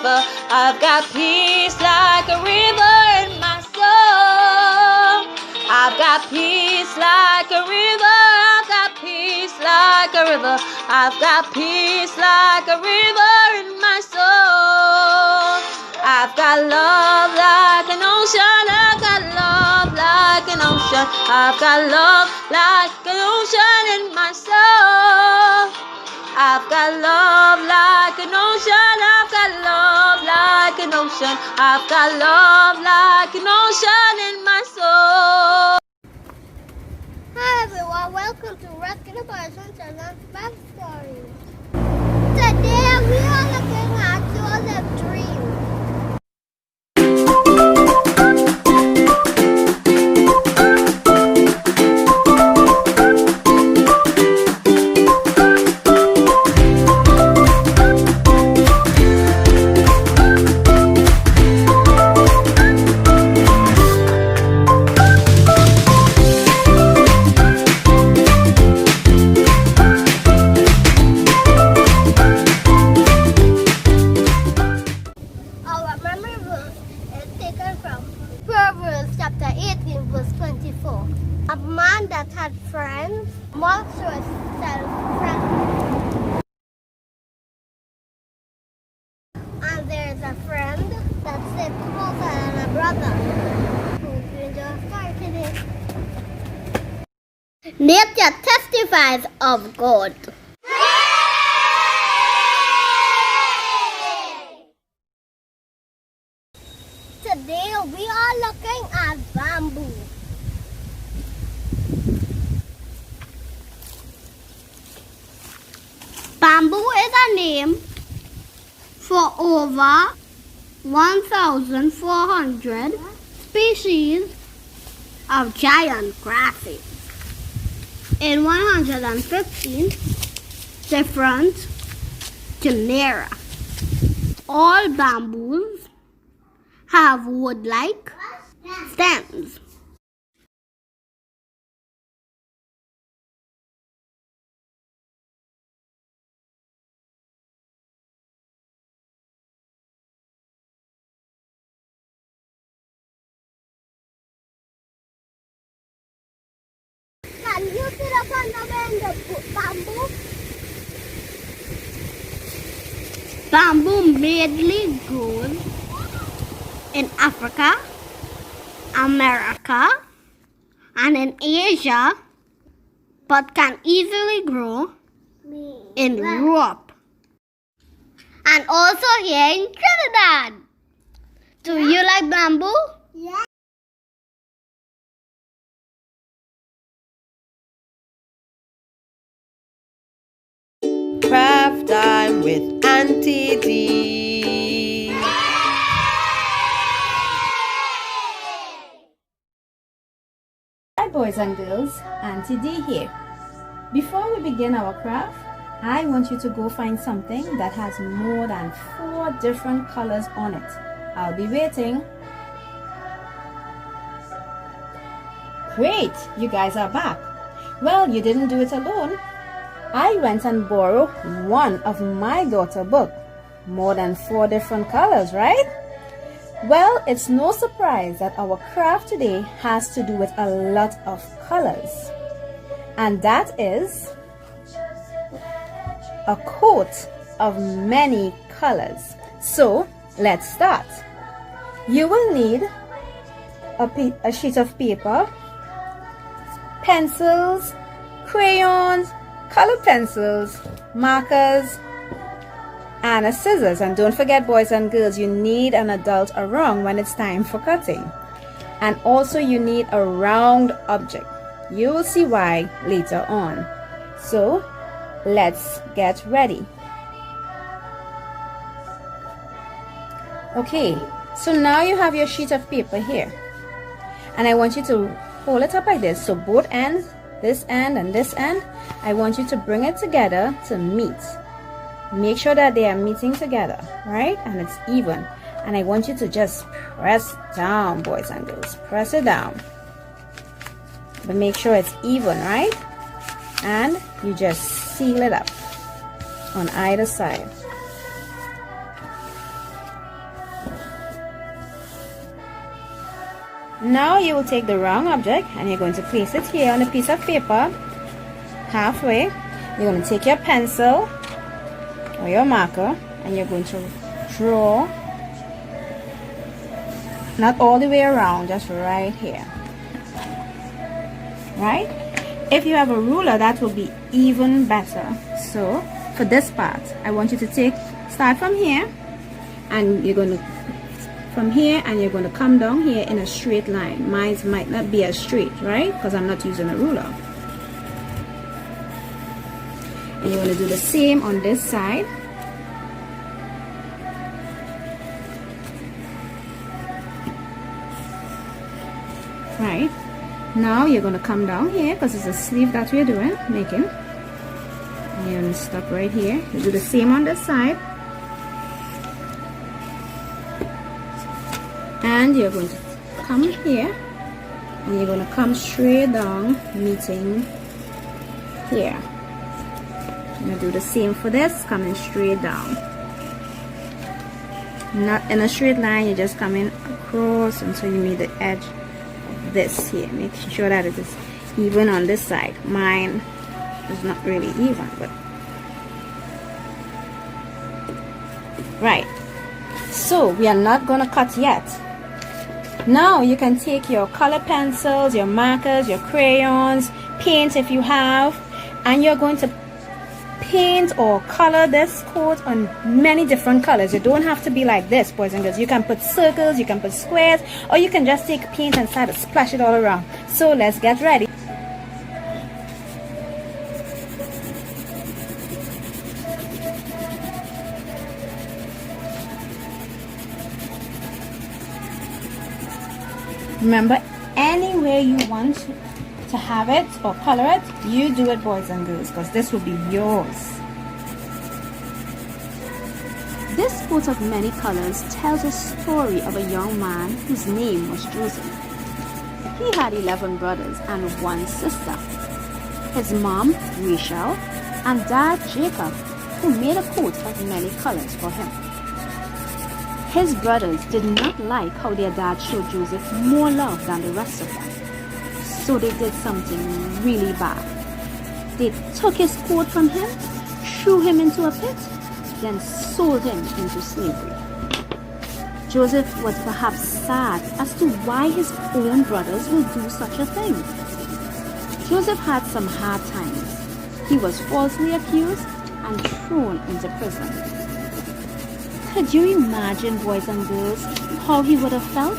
river. I've got peace like a river in my soul. I've got peace like a river. I've got peace like a river. I've got peace like a river in my soul. I've got love like an ocean. I've got love like an ocean. I've got love like an ocean in my soul. I've got love like an ocean. I've got love like an ocean. I've got love like an ocean in my soul. Hi everyone, welcome to Rescue the Person Back Story. Today we are looking at your dreams. Chapter 18, verse 24. A man that had friends must show self-friendly. And there is a friend that sits closer than a brother. Hope you enjoy the story today. Nature testifies of God. Today we are looking at bamboo. Bamboo is a name for over 1,400 species of giant grasses in 115 different genera. All bamboos have wood-like stems. Can you see the fundamental bamboo? Bamboo mainly grows in Africa, America, and in Asia, but can easily grow in Europe and also here in Trinidad. Do you like bamboo? Yeah. Craft time with Auntie D. Hi boys and girls, Auntie D here. Before we begin our craft, I want you to go find something that has more than 4 different colors on it. I'll be waiting. Great, you guys are back. Well, you didn't do it alone. I went and borrowed one of my daughter's book. More than 4 different colors, right? Well, it's no surprise that our craft today has to do with a lot of colors. And that is a coat of many colors. So, let's start. You will need a sheet of paper, pencils, crayons, colored pencils, markers, and a scissors. And don't forget, boys and girls, you need an adult around when it's time for cutting. And also you need a round object. You will see why later on. So let's get ready. Okay, so now you have your sheet of paper here, and I want you to hold it up like this. So both ends, this end and this end, I want you to bring it together to meet. Make sure that they are meeting together, right? And it's even. And I want you to just press down, boys and girls. Press it down. But make sure it's even, right? And you just seal it up on either side. Now you will take the round object and you're going to place it here on a piece of paper, halfway. You're going to take your pencil or your marker and you're going to draw, not all the way around, just right here. Right? If you have a ruler, that will be even better. So for this part, I want you to start from here, and you're going to from here and you're going to come down here in a straight line. Mine might not be as straight, right? Because I'm not using a ruler. And you're going to do the same on this side. Right. Now you're going to come down here because it's a sleeve that we're making. And you're going to stop right here. You do the same on this side. And you're going to come here and you're going to come straight down, meeting here. You're going to do the same for this, coming straight down. Not in a straight line, you're just coming across until you meet the edge of this here. Make sure that it is even on this side. Mine is not really even, but right. So we are not going to cut yet. Now you can take your color pencils, your markers, your crayons, paint if you have, and you're going to paint or color this coat on many different colors. You don't have to be like this, boys and girls. You can put circles, you can put squares, or you can just take paint and start to splash it all around. So let's get ready. Remember, anywhere you want to have it or color it, you do it, boys and girls, because this will be yours. This coat of many colors tells a story of a young man whose name was Joseph. He had 11 brothers and 1 sister. His mom, Rachel, and dad, Jacob, who made a coat of many colors for him. His brothers did not like how their dad showed Joseph more love than the rest of them. So they did something really bad. They took his coat from him, threw him into a pit, then sold him into slavery. Joseph was perhaps sad as to why his own brothers would do such a thing. Joseph had some hard times. He was falsely accused and thrown into prison. Could you imagine, boys and girls, how he would have felt?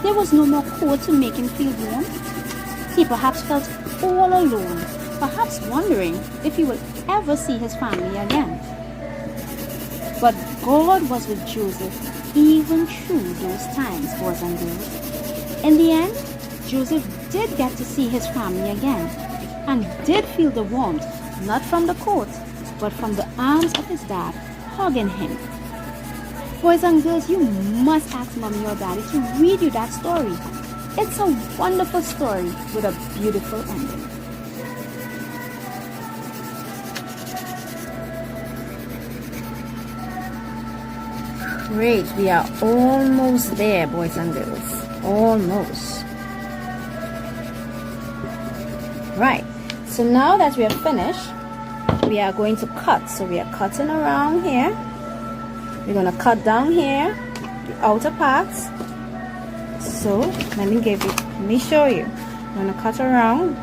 There was no more coat to make him feel warm. He perhaps felt all alone, perhaps wondering if he would ever see his family again. But God was with Joseph even through those times, boys and girls. In the end, Joseph did get to see his family again and did feel the warmth, not from the coat, but from the arms of his dad hugging him. Boys and girls, you must ask mommy or daddy to read you that story. It's a wonderful story with a beautiful ending. Great, we are almost there, boys and girls. Almost. Right, so now that we are finished, we are going to cut. So we are cutting around here. We're going to cut down here, the outer parts. So let me show you. I'm going to cut around.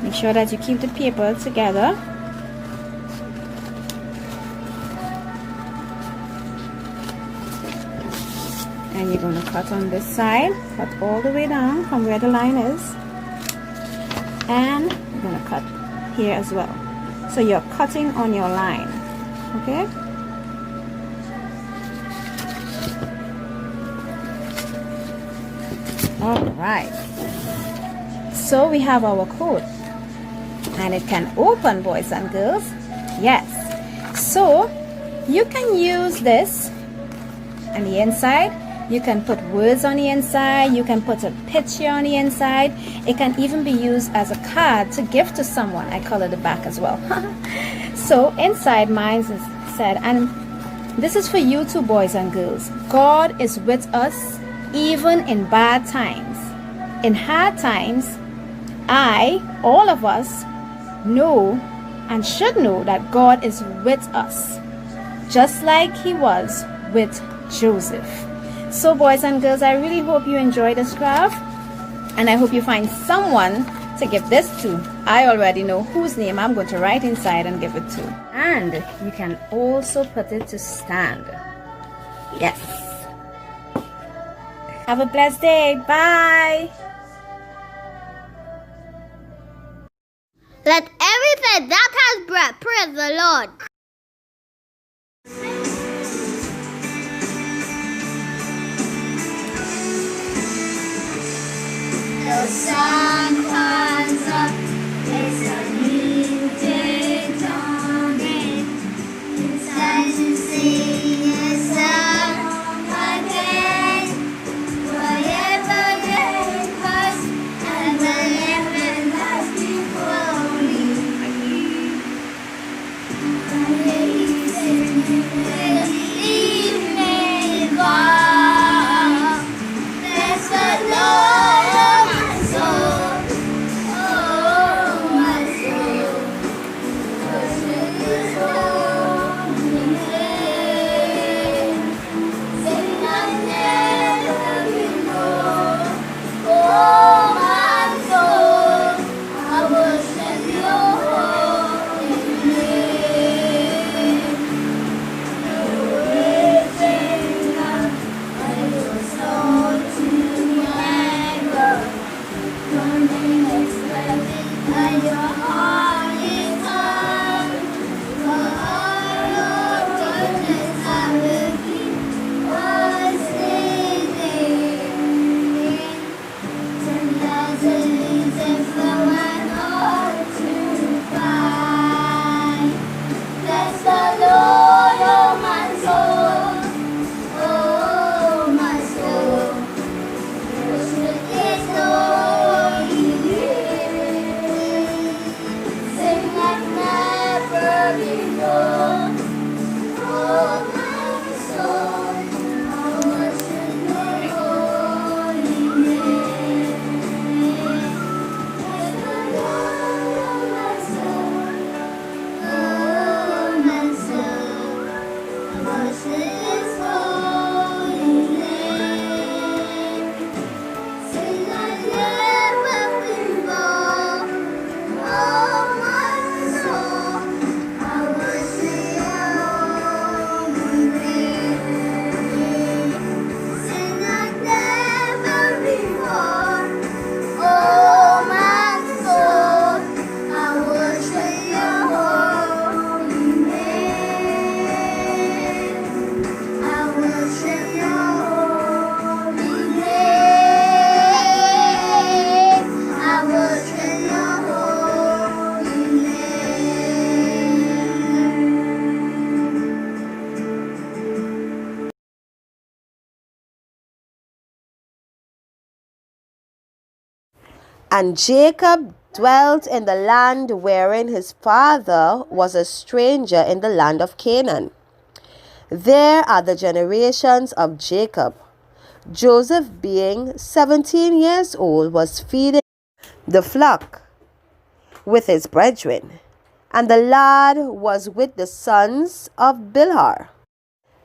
Make sure that you keep the paper together. And you're going to cut on this side, cut all the way down from where the line is. And you're going to cut here as well. So you're cutting on your line, okay? All right. So we have our coat, and it can open, boys and girls. Yes. So you can use this on the inside. You can put words on the inside. You can put a picture on the inside. It can even be used as a card to give to someone. I color the back as well. So inside mine said, and This is for you too, boys and girls. God is with us even in bad times. In hard times, all of us, know and should know that God is with us, just like He was with Joseph. So, boys and girls, I really hope you enjoyed this craft, and I hope you find someone to give this to. I already know whose name I'm going to write inside and give it to. And you can also put it to stand. Yes. Have a blessed day. Bye. Let everything that has breath praise the Lord. The sun comes up, it's a new day dawning. It's time to sing a song again. Whatever day comes, and whatever lies before me. Evening fall. Bless the Lord, oh my soul, oh my soul. Worship His holy name. Sing like never before. Oh my soul, I worship Your holy name. Lifting up your soul to anger. Your name is blessed and Your heart is high. For all Your goodness I will keep on singing. 10,000 reasons flow and all to find. Bless the Lord, oh my soul, oh my soul. Worship His holy name. Sing like never before. Oh my soul, I worship Your holy name. Bless the Lord, oh my soul, oh my soul. I worship His holy name. Sing like never before. Oh my soul, I worship Your holy name. Sing like never before. Oh my soul, I worship Your holy name. I worship Your holy name. I worship Your holy name. And Jacob dwelt in the land wherein his father was a stranger in the land of Canaan. There are the generations of Jacob. Joseph, being 17 years old, was feeding the flock with his brethren, and the lad was with the sons of Bilhah,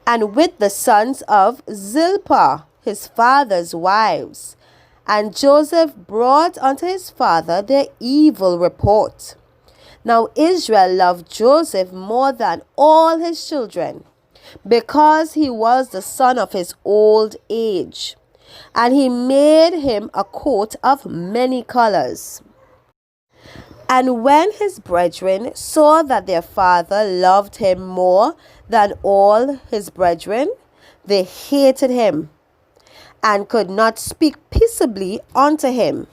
and with the sons of Zilpah, his father's wives. And Joseph brought unto his father their evil report. Now Israel loved Joseph more than all his children, because he was the son of his old age. And he made him a coat of many colors. And when his brethren saw that their father loved him more than all his brethren, they hated him, and could not speak peaceably unto him.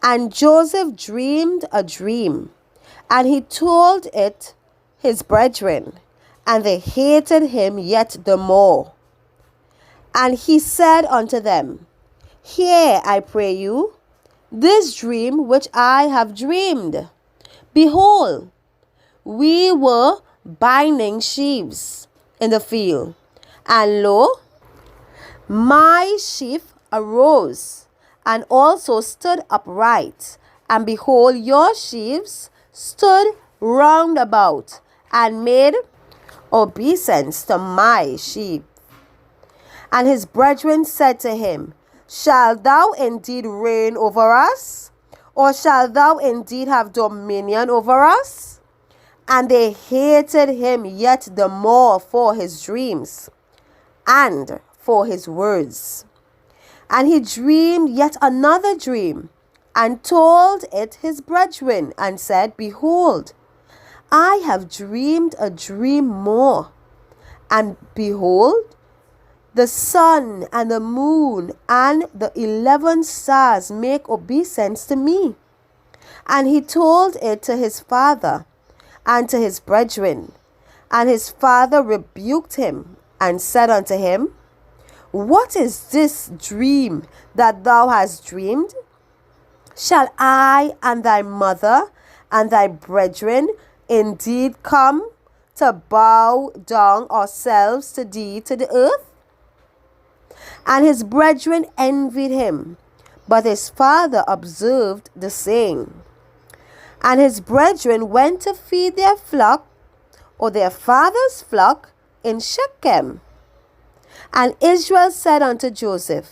And Joseph dreamed a dream, and he told it his brethren, and they hated him yet the more. And he said unto them, Hear, I pray you, this dream which I have dreamed. Behold, we were binding sheaves in the field. And lo, my sheaf arose, and also stood upright. And behold, your sheaves stood round about, and made obeisance to my sheep. And his brethren said to him, Shalt thou indeed reign over us? Or shalt thou indeed have dominion over us? And they hated him yet the more for his dreams, and for his words. And he dreamed yet another dream, and told it his brethren, and said, Behold, I have dreamed a dream more. And behold, the sun and the moon and the 11 stars make obeisance to me. And he told it to his father and to his brethren. And his father rebuked him, and said unto him, What is this dream that thou hast dreamed? Shall I and thy mother and thy brethren indeed come to bow down ourselves to thee to the earth? And his brethren envied him, but his father observed the saying. And his brethren went to feed their flock, or their father's flock, in Shechem. And Israel said unto Joseph,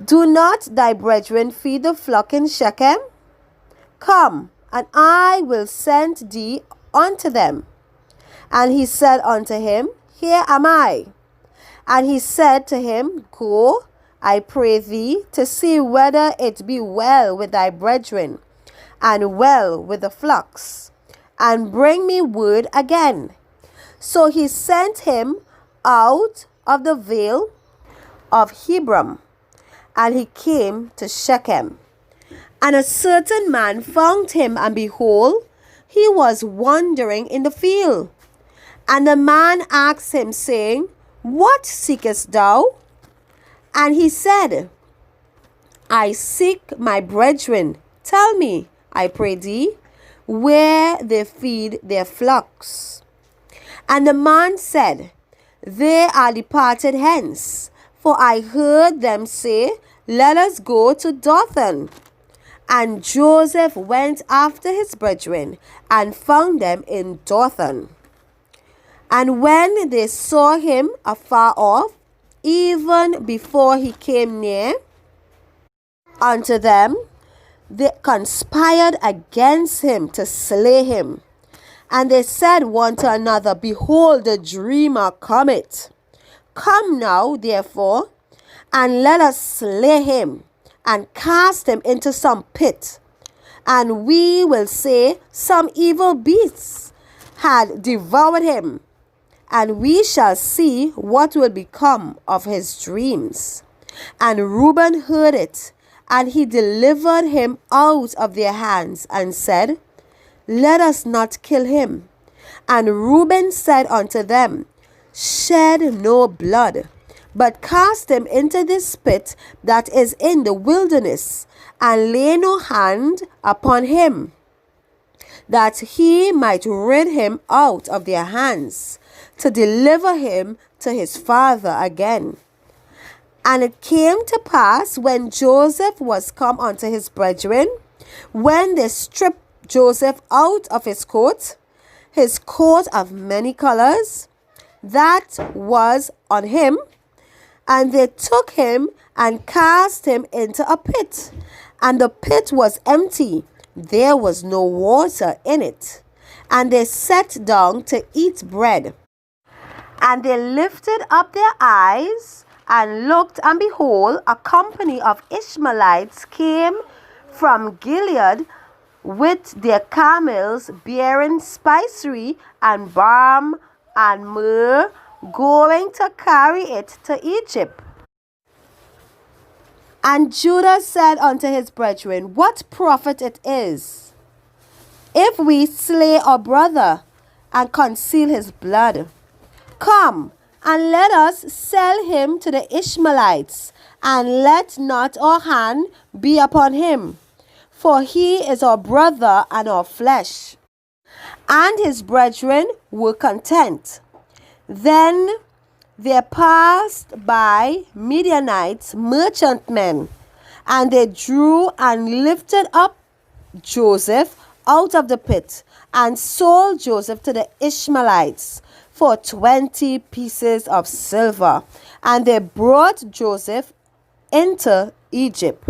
Do not thy brethren feed the flock in Shechem? Come, and I will send thee unto them. And he said unto him, Here am I. And he said to him, Go, I pray thee, to see whether it be well with thy brethren, and well with the flocks, and bring me word again. So he sent him out of the vale of Hebron, and he came to Shechem. And a certain man found him, and behold, he was wandering in the field. And the man asked him, saying, What seekest thou? And he said, I seek my brethren. Tell me, I pray thee, where they feed their flocks. And the man said, They are departed hence, for I heard them say, Let us go to Dothan. And Joseph went after his brethren, and found them in Dothan. And when they saw him afar off, even before he came near unto them, they conspired against him to slay him. And they said one to another, Behold, the dreamer cometh. Come now, therefore, and let us slay him, and cast him into some pit. And we will say, Some evil beasts had devoured him, and we shall see what will become of his dreams. And Reuben heard it, and he delivered him out of their hands, and said, Let us not kill him. And Reuben said unto them, Shed no blood, but cast him into this pit that is in the wilderness, and lay no hand upon him, that he might rid him out of their hands, to deliver him to his father again. And it came to pass, when Joseph was come unto his brethren, when they stripped Joseph out of his coat of many colors, that was on him, and they took him and cast him into a pit, and the pit was empty, there was no water in it. And they sat down to eat bread. And they lifted up their eyes, and looked, and behold, a company of Ishmaelites came from Gilead with their camels, bearing spicery and balm and myrrh, going to carry it to Egypt. And Judah said unto his brethren, What profit it is, if we slay our brother and conceal his blood? Come, and let us sell him to the Ishmaelites, and let not our hand be upon him, for he is our brother and our flesh. And his brethren were content. Then there passed by Midianites merchantmen, and they drew and lifted up Joseph out of the pit, and sold Joseph to the Ishmaelites for 20 pieces of silver. And they brought Joseph into Egypt.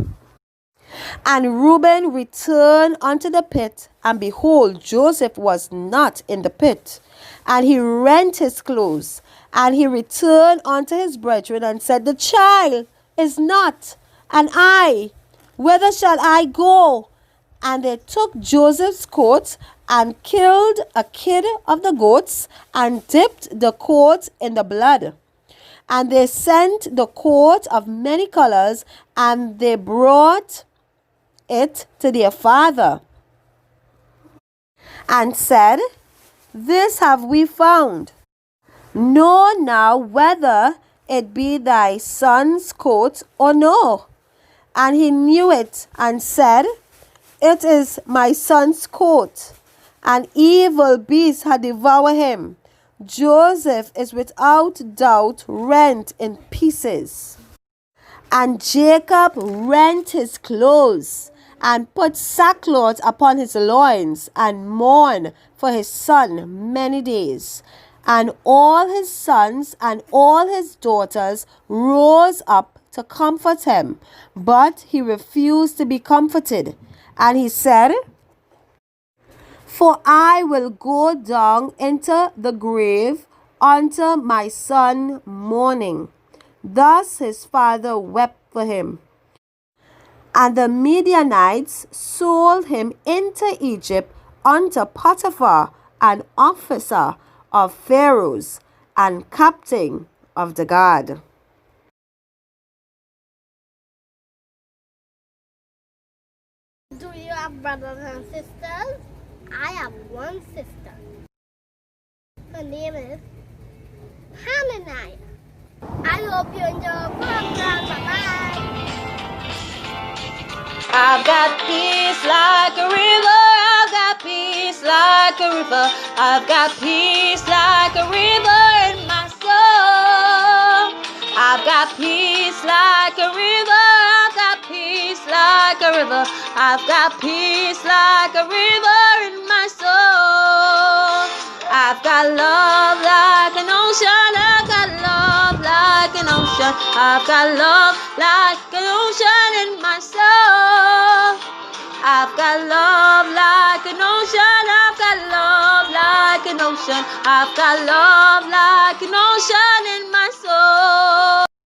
And Reuben returned unto the pit, and behold, Joseph was not in the pit. And he rent his clothes, and he returned unto his brethren, and said, The child is not, and I, whither shall I go? And they took Joseph's coat, and killed a kid of the goats, and dipped the coat in the blood. And they sent the coat of many colors, and they brought it to their father, and said, This have we found. Know now whether it be thy son's coat or no. And he knew it, and said, It is my son's coat. An evil beast had devoured him. Joseph is without doubt rent in pieces. And Jacob rent his clothes, and put sackcloth upon his loins, and mourned for his son many days. And all his sons and all his daughters rose up to comfort him, but he refused to be comforted. And he said, For I will go down into the grave unto my son mourning. Thus his father wept for him. And the Midianites sold him into Egypt unto Potiphar, an officer of Pharaoh's, and captain of the guard. Do you have brothers and sisters? I have one sister. Her name is Hananiah. I hope you enjoy the program. Bye-bye. I've got peace like a river. I've got peace like a river. I've got peace like a river in my soul. I've got peace like a river. I've got peace like a river. I've got peace like a river in my soul. I've got love like an ocean. I've got love like an ocean. I've got love like an ocean in my soul. I've got love like an ocean. I've got love like an ocean. I've got love like an ocean in my soul.